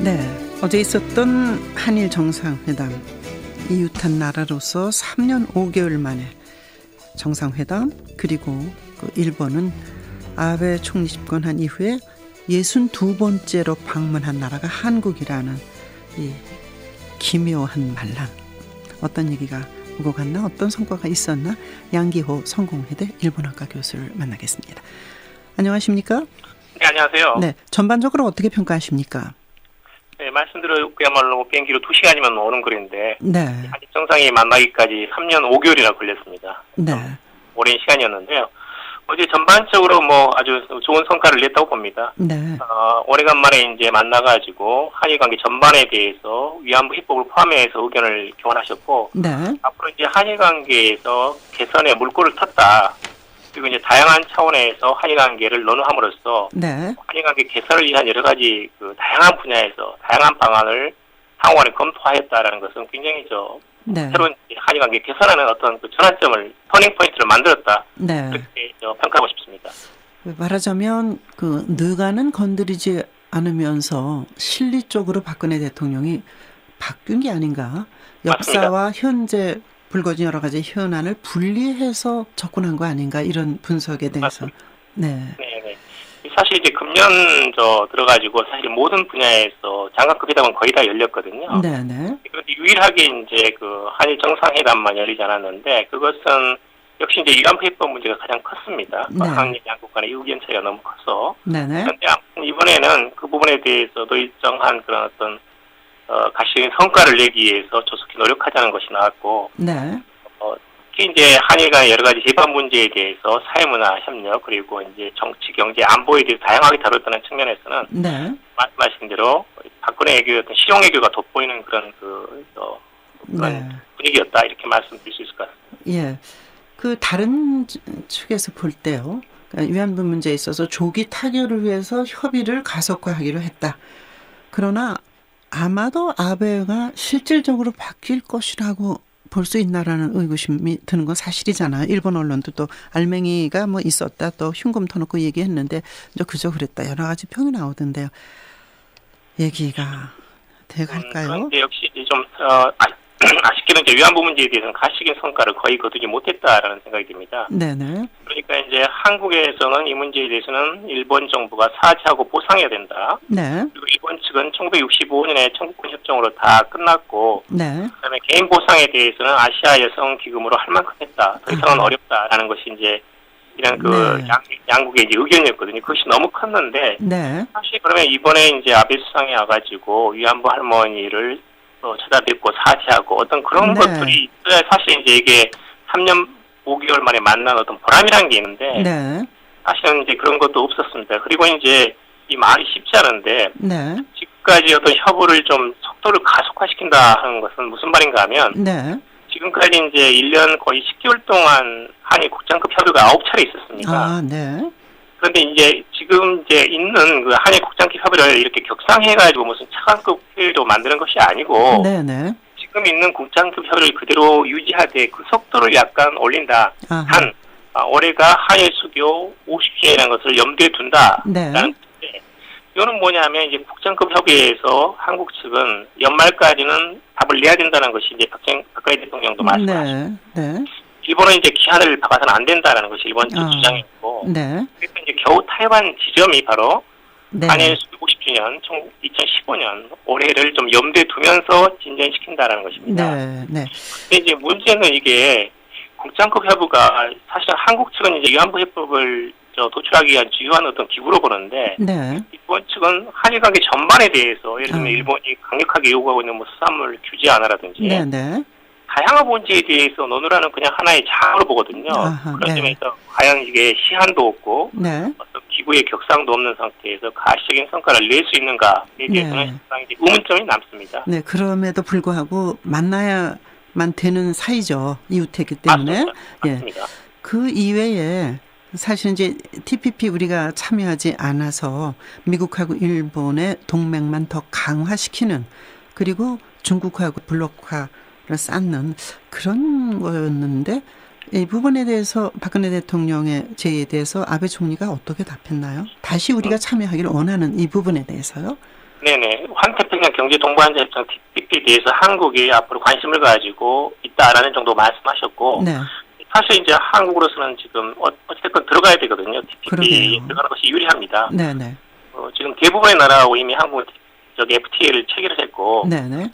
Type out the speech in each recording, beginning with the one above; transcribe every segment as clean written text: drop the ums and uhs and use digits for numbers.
네, 어제 있었던 한일 정상회담, 이웃한 나라로서 3년 5개월 만에 정상회담, 그리고 일본은 아베 총리 집권한 이후에 62번째로 방문한 나라가 한국이라는 이 기묘한 만남. 어떤 얘기가 오고 갔나, 어떤 성과가 있었나, 양기호 성공회대 일본학과 교수를 만나겠습니다. 안녕하십니까? 네, 안녕하세요. 네, 전반적으로 어떻게 평가하십니까? 네, 말씀대로 그야말로 비행기로 2시간이면 오는 거리인데, 네. 한일 정상이 만나기까지 3년 5개월이나 걸렸습니다. 네. 오랜 시간이었는데요. 어제 전반적으로 아주 좋은 성과를 냈다고 봅니다. 네. 오래간만에 이제 만나가지고 한일 관계 전반에 대해서 위안부 협법을 포함해서 의견을 교환하셨고, 네. 앞으로 이제 한일 관계에서 개선에 물꼬를 텄다. 그리고 이제 다양한 차원에서 한일 관계를 논의함으로써 네. 한일 관계 개선을 위한 여러 가지 다양한 분야에서 다양한 방안을 상호간에 검토하였다라는 것은 굉장히 네. 새로운 한일 관계 개선하는 어떤 전환점을 터닝 포인트를 만들었다. 네. 그렇게 평가하고 싶습니다. 말하자면 누가는 건드리지 않으면서 실리 쪽으로 박근혜 대통령이 바뀐 게 아닌가. 역사와 현재 불거진 여러 가지 현안을 분리해서 접근한 거 아닌가, 이런 분석에 대해서. 맞습니다. 네. 네. 사실 이제 금년 들어가지고 사실 모든 분야에서 장관급 회담은 거의 다 열렸거든요. 네네. 그런데 유일하게 이제 한일 정상회담만 열리지 않았는데, 그것은 역시 이제 위안부 협법 문제가 가장 컸습니다. 네. 한일 양국 간의 의견 차이가 너무 커서. 네네. 그런데 이번에는 그 부분에 대해서도 일정한 그런 어떤 가시적인 성과를 내기 위해서 조속히 노력하자는 것이 나왔고, 네. 특히 이제 한일 간의 여러 가지 재판 문제에 대해서 사회문화 협력, 그리고 이제 정치, 경제, 안보에 대해서 다양하게 다뤘다는 측면에서는 네. 말씀하신 대로 박근혜 외교의 어떤 실용 외교가 돋보이는 그런 네. 분위기였다, 이렇게 말씀드릴 수 있을 것 같습니다. 예. 다른 측에서 볼 때요, 그러니까 위안부 문제에 있어서 조기 타결을 위해서 협의를 가속화하기로 했다. 그러나 아마도 아베가 실질적으로 바뀔 것이라고 볼 수 있나라는 의구심이 드는 건 사실이잖아요. 일본 언론도 또 알맹이가 있었다, 또 흉금 터놓고 얘기했는데 그저 그랬다, 여러 가지 평이 나오던데요. 얘기가 돼갈까요? 그런데 역시 좀 아쉽게는 이제 위안부 문제에 대해서는 가시적인 성과를 거의 거두지 못했다라는 생각이 듭니다. 네네. 그러니까 이제 한국에서는 이 문제에 대해서는 일본 정부가 사죄하고 보상해야 된다. 네. 그리고 일본 측은 1965년에 청구권 협정으로 다 끝났고, 네. 그다음에 개인 보상에 대해서는 아시아 여성 기금으로 할 만큼 했다. 더 이상은 어렵다라는 것이 이제 이런 네. 양국의 이제 의견이었거든요. 그것이 너무 컸는데, 네. 사실 그러면 이번에 이제 아베 수상이 와가지고 위안부 할머니를 찾아뵙고 사죄하고 어떤 그런 네. 것들이 있어야 사실 이제 이게 3년 5개월 만에 만난 어떤 보람이라는 게 있는데, 네. 사실은 이제 그런 것도 없었습니다. 그리고 이제 이 말이 쉽지 않은데, 네. 지금까지 어떤 협의를 좀 속도를 가속화시킨다 하는 것은 무슨 말인가 하면, 네. 지금까지 이제 1년 거의 10개월 동안 한일 국장급 협의가 9차례 있었습니다. 아, 네. 그런데 이제 지금 이제 있는 한일 국장급 협의를 이렇게 격상해가지고 무슨 차관급 회의로 만드는 것이 아니고, 네네. 지금 있는 국장급 협의를 그대로 유지하되 그 속도를 약간 올린다. 아하. 올해가 한일 수교 50주년이라는 것을 염두에 둔다. 네. 이거는 뭐냐면 이제 국장급 협의에서 한국 측은 연말까지는 답을 내야 된다는 것이 이제 박근혜 대통령도 말씀하셨고, 네. 일본은 이제 기한을 박아서는 안 된다는 것이 일본 측 주장이고, 네. 그래서 이제 겨우 타협한 지점이 바로 네. 한일 수교 50주년 2015년 올해를 좀 염두에 두면서 진전시킨다라는 것입니다. 네. 네. 근데 이제 문제는 이게 국장급 협의가 사실 한국 측은 이제 위안부 협법을 도출하기 위한 주요한 어떤 기구로 보는데, 네. 일본 측은 한일 관계 전반에 대해서 예를 들면 일본이 강력하게 요구하고 있는 수산물 규제 완화라든지 네. 다양한 문제에 대해서 논의라는 그냥 하나의 장으로 보거든요. 아하, 그런 네. 점에서 과연 이게 시한도 없고 네. 어떤 기구의 격상도 없는 상태에서 가시적인 성과를 낼 수 있는가에 대해서는 상당히 의문점이 남습니다. 네. 그럼에도 불구하고 만나야만 되는 사이죠, 이웃이기 때문에. 맞습니다. 예. 그 이외에 사실 이제 TPP 우리가 참여하지 않아서 미국하고 일본의 동맹만 더 강화시키는, 그리고 중국하고 블록화를 쌓는 그런 거였는데, 이 부분에 대해서 박근혜 대통령의 제의에 대해서 아베 총리가 어떻게 답했나요? 다시 우리가 참여하기를 원하는 이 부분에 대해서요? 네네. 환태평양 경제동반자 협정 TPP에 대해서 한국이 앞으로 관심을 가지고 있다라는 정도 말씀하셨고, 네. 사실 이제 한국으로서는 지금 어쨌든 들어가야 되거든요. TPP에 들어가는 것이 유리합니다. 네네. 지금 대부분의 나라하고 이미 한국은 저기 FTA를 체결을 했고, 네네.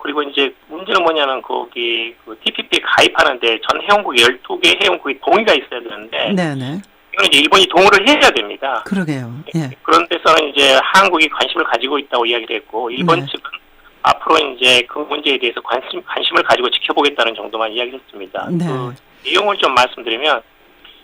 그리고 이제 문제는 뭐냐면 거기 그 TPP에 가입하는데 전 회원국 12개 회원국이 동의가 있어야 되는데, 네네. 이건 이제 일본이 동의를 해야 됩니다. 그러게요. 예. 그런 데서는 이제 한국이 관심을 가지고 있다고 이야기를 했고, 일본 측은 앞으로 이제 그 문제에 대해서 관심을 가지고 지켜보겠다는 정도만 이야기를 했습니다. 네. 그 내용을 좀 말씀드리면,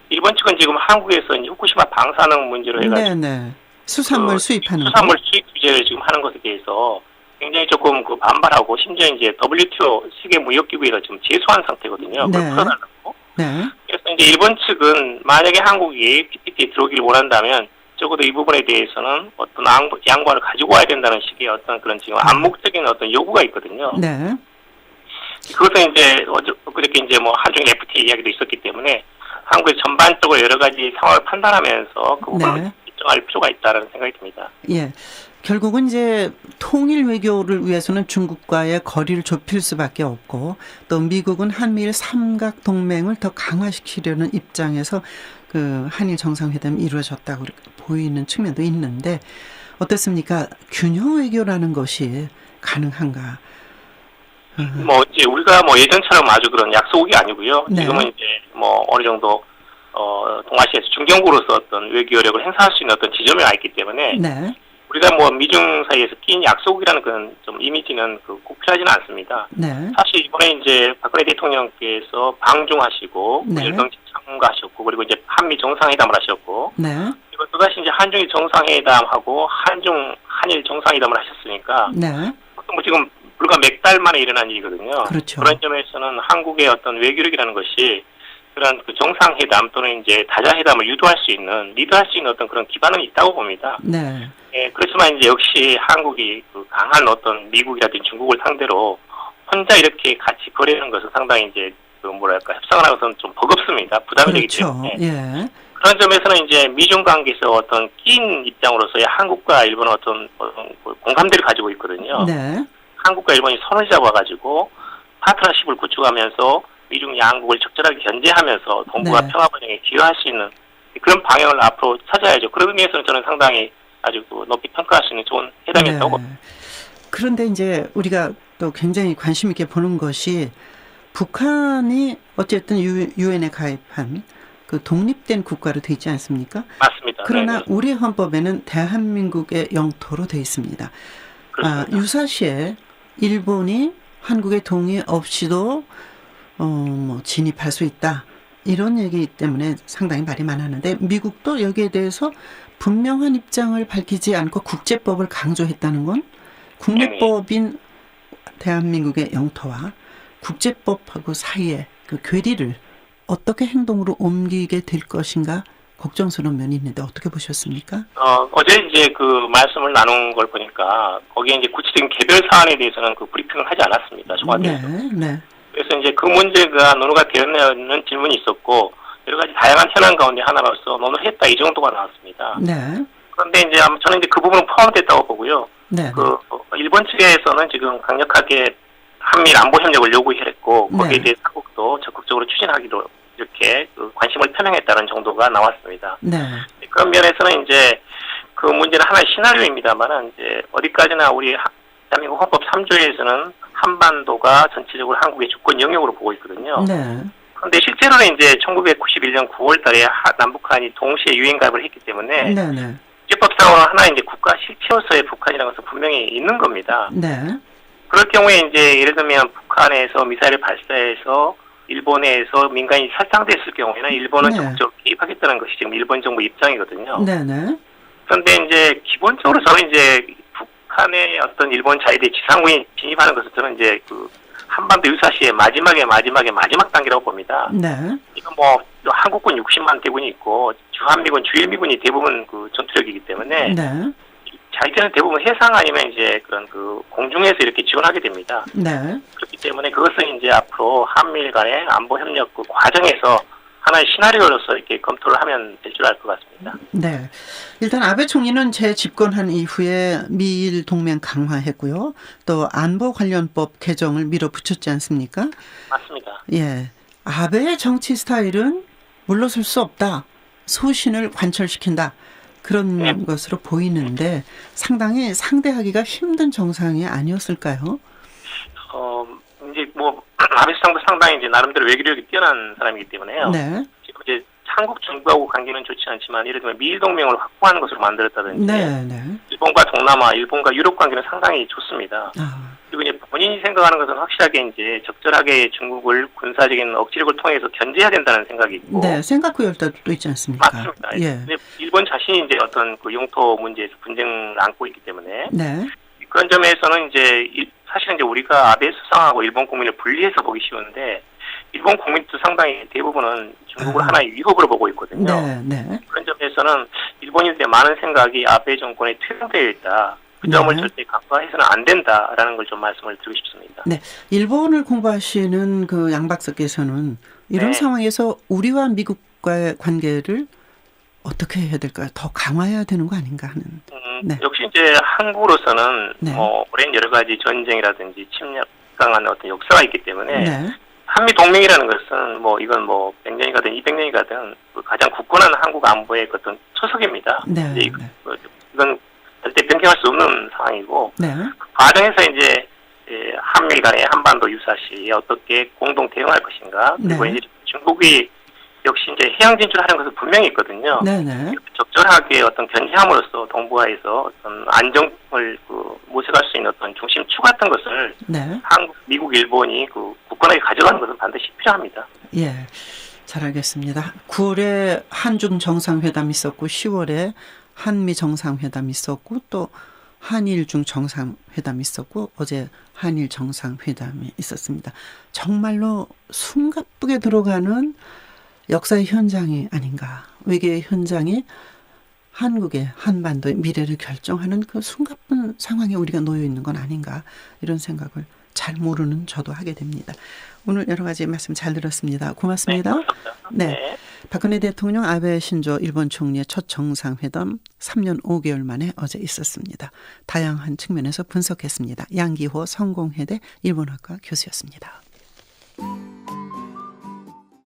일본 측은 지금 한국에서 이제 후쿠시마 방사능 문제로 해가지고, 네네. 수산물 수입하는 수산물 수입 규제를 지금 하는 것에 대해서 굉장히 조금 그 반발하고, 심지어 이제 WTO 세계 무역기구에서 지금 제소한 상태거든요. 네. 그걸 풀어달라고. 네. 그래서 이제 일본 측은 만약에 한국이 PPT에 들어오기를 원한다면 적어도 이 부분에 대해서는 어떤 양보를 가지고 와야 된다는 식의 어떤 그런 지금 암묵적인 어떤 요구가 있거든요. 네. 그것은 이제 그렇게 이제 뭐 한중 FTA 이야기도 있었기 때문에 한국이 전반적으로 여러 가지 상황을 판단하면서 그 부분을 입증할 필요가 있다는 생각이 듭니다. 예. 결국은 이제 통일 외교를 위해서는 중국과의 거리를 좁힐 수밖에 없고, 또 미국은 한미일 삼각 동맹을 더 강화시키려는 입장에서 그 한일 정상회담이 이루어졌다고 보이는 측면도 있는데, 어떻습니까? 균형 외교라는 것이 가능한가? 뭐 이제 우리가 뭐 예전처럼 아주 그런 약속이 아니고요. 네. 지금은 이제 뭐 어느 정도 동아시아에서 중견국으로서 어떤 외교력을 행사할 수 있는 어떤 지점에 와 있기 때문에. 네. 우리가 뭐 미중 사이에서 끼인 약속이라는 그런 좀 이미지는 꼭 필요하지는 않습니다. 네. 사실 이번에 이제 박근혜 대통령께서 방중하시고, 네. 일정치 참가하셨고, 그리고 이제 한미 정상회담을 하셨고, 네. 그리고 또다시 이제 한중일 정상회담하고 한일 정상회담을 하셨으니까, 네. 뭐 지금 불과 몇 달 만에 일어난 일이거든요. 그렇죠. 그런 점에서는 한국의 어떤 외교력이라는 것이 그런 그 정상회담 또는 이제 다자회담을 유도할 수 있는, 리드할 수 있는 어떤 그런 기반은 있다고 봅니다. 네. 예, 그렇지만 이제 역시 한국이 그 강한 어떤 미국이라든지 중국을 상대로 혼자 이렇게 같이 거래하는 것은 상당히 이제 그 뭐랄까 협상을 하는 것은 좀 버겁습니다. 부담이 되기 그렇죠. 때문에. 예. 그런 점에서는 이제 미중 관계에서 어떤 끼인 입장으로서의 한국과 일본은 어떤 공감대를 가지고 있거든요. 네. 한국과 일본이 손을 잡아가지고 파트너십을 구축하면서 미중 양국을 적절하게 견제하면서 동북아 네. 평화 번영에 기여할 수 있는 그런 방향을 앞으로 찾아야죠. 그런 의미에서는 저는 상당히 아주 높이 평가할 수 있는 좋은 회담이었다고 봅니다. 그런데 이제 우리가 또 굉장히 관심 있게 보는 것이, 북한이 어쨌든 유엔에 가입한 그 독립된 국가로 돼 있지 않습니까? 맞습니다. 그러나 네네. 우리 헌법에는 대한민국의 영토로 돼 있습니다. 유사시에 일본이 한국의 동의 없이도 뭐 진입할 수 있다, 이런 얘기 때문에 상당히 말이 많았는데, 미국도 여기에 대해서 분명한 입장을 밝히지 않고 국제법을 강조했다는 건, 국내법인 대한민국의 영토와 국제법하고 사이에 그 괴리를 어떻게 행동으로 옮기게 될 것인가 걱정스러운 면이 있는데 어떻게 보셨습니까? 어제 이제 그 말씀을 나눈 걸 보니까 거기에 이제 구체적인 개별 사안에 대해서는 그 브리핑을 하지 않았습니다. 청와대에서. 네. 그래서 이제 그 문제가 논의가 되었냐는 질문이 있었고, 여러 가지 다양한 현안 가운데 하나로서 논의를 했다, 이 정도가 나왔습니다. 네. 그런데 이제 저는 이제 그 부분은 포함됐다고 보고요. 네. 그 일본 측에서는 지금 강력하게 한미일 안보 협력을 요구했고, 거기에 대해 한국도 적극적으로 추진하기로 이렇게 그 관심을 표명했다는 정도가 나왔습니다. 네. 그런 면에서는 이제 그 문제는 하나의 시나리오입니다만은, 이제 어디까지나 우리 대한민국 헌법 3조에서는 한반도가 전체적으로 한국의 주권 영역으로 보고 있거든요. 네. 그런데 실제로는 이제 1991년 9월 달에 남북한이 동시에 유엔 가입을 했기 때문에, 국제법상으로 하나의 이제 국가 실체로서의 북한이라는 것은 분명히 있는 겁니다. 네. 그럴 경우에 이제 예를 들면 북한에서 미사일을 발사해서 일본에서 민간이 살상됐을 경우에는 일본은 적극적으로 개입하겠다는 것이 지금 일본 정부 입장이거든요. 네네. 그런데 이제 기본적으로 저는 이제 북한의 어떤 일본 자위대 지상군이 진입하는 것은 저는 이제 그 한반도 유사시의 마지막 단계라고 봅니다. 네. 이건 뭐 한국군 60만 대군이 있고 주한미군, 주일미군이 대부분 그 전투력이기 때문에, 네. 자위대는 대부분 해상 아니면 이제 그런 그 공중에서 이렇게 지원하게 됩니다. 네. 그렇기 때문에 그것은 이제 앞으로 한미일 간의 안보 협력 그 과정에서 하나의 시나리오로서 이렇게 검토를 하면 될 줄 알 것 같습니다. 네. 일단 아베 총리는 재집권한 이후에 미일 동맹 강화했고요. 또 안보 관련법 개정을 밀어붙였지 않습니까? 맞습니다. 예. 아베의 정치 스타일은 물러설 수 없다. 소신을 관철시킨다. 그런 네. 것으로 보이는데 상당히 상대하기가 힘든 정상이 아니었을까요? 이제 뭐 아베 수상도 상당히 이제 나름대로 외교력이 뛰어난 사람이기 때문에요. 네. 지금 이제 한국 정부하고 관계는 좋지 않지만 예를 들면 미일 동맹을 확보하는 것으로 만들었다든지, 네. 일본과 동남아, 일본과 유럽 관계는 상당히 좋습니다. 그리고 이제 본인이 생각하는 것은 확실하게 이제 적절하게 중국을 군사적인 억지력을 통해서 견제해야 된다는 생각이 있고. 네, 생각 구열도 있지 않습니까? 맞습니다. 예. 일본 자신이 이제 어떤 그 영토 문제에서 분쟁을 안고 있기 때문에. 네. 그런 점에서는 이제 사실은 이제 우리가 아베 수상하고 일본 국민을 분리해서 보기 쉬운데 일본 국민도 상당히 대부분은 중국을 하나의 위협으로 보고 있거든요. 네, 네. 그런 점에서는 일본인들의 많은 생각이 아베 정권에 퇴행되어 있다. 그 점을 네. 절대 간과해서는 안 된다라는 걸 좀 말씀을 드리고 싶습니다. 네, 일본을 공부하시는 그 양 박사께서는 이런 상황에서 우리와 미국과의 관계를 어떻게 해야 될까요? 더 강화해야 되는 거 아닌가 하는. 네. 역시 이제 한국으로서는 네. 오랜 여러 가지 전쟁이라든지 침략강한 어떤 역사가 있기 때문에 네. 한미 동맹이라는 것은 이건 100년이 가든 200년이 가든 가장 굳건한 한국 안보의 어떤 초석입니다. 네. 이건 절대 변경할 수 없는 상황이고 네. 그 과정에서 이제 한미 간의 한반도 유사시 어떻게 공동 대응할 것인가 그리고 네. 이제 중국이 역시 이제 해양 진출하는 것은 분명히 있거든요. 네네. 적절하게 어떤 견제함으로써 동북아에서 어떤 안정을 모색할 수 있는 어떤 중심축 같은 것을 네. 한국, 미국, 일본이 굳건하게 가져가는 것은 반드시 필요합니다. 예, 잘 알겠습니다. 9월에 한중 정상회담이 있었고 10월에 한미 정상회담이 있었고 또 한일중 정상회담이 있었고 어제 한일 정상회담이 있었습니다. 정말로 숨가쁘게 들어가는 역사의 현장이 아닌가. 외교의 현장이 한국의 한반도의 미래를 결정하는 그 숨가쁜 상황에 우리가 놓여 있는 건 아닌가. 이런 생각을 잘 모르는 저도 하게 됩니다. 오늘 여러 가지 말씀 잘 들었습니다. 고맙습니다. 네. 네. 박근혜 대통령 아베 신조 일본 총리의 첫 정상회담 3년 5개월 만에 어제 있었습니다. 다양한 측면에서 분석했습니다. 양기호 성공회대 일본학과 교수였습니다.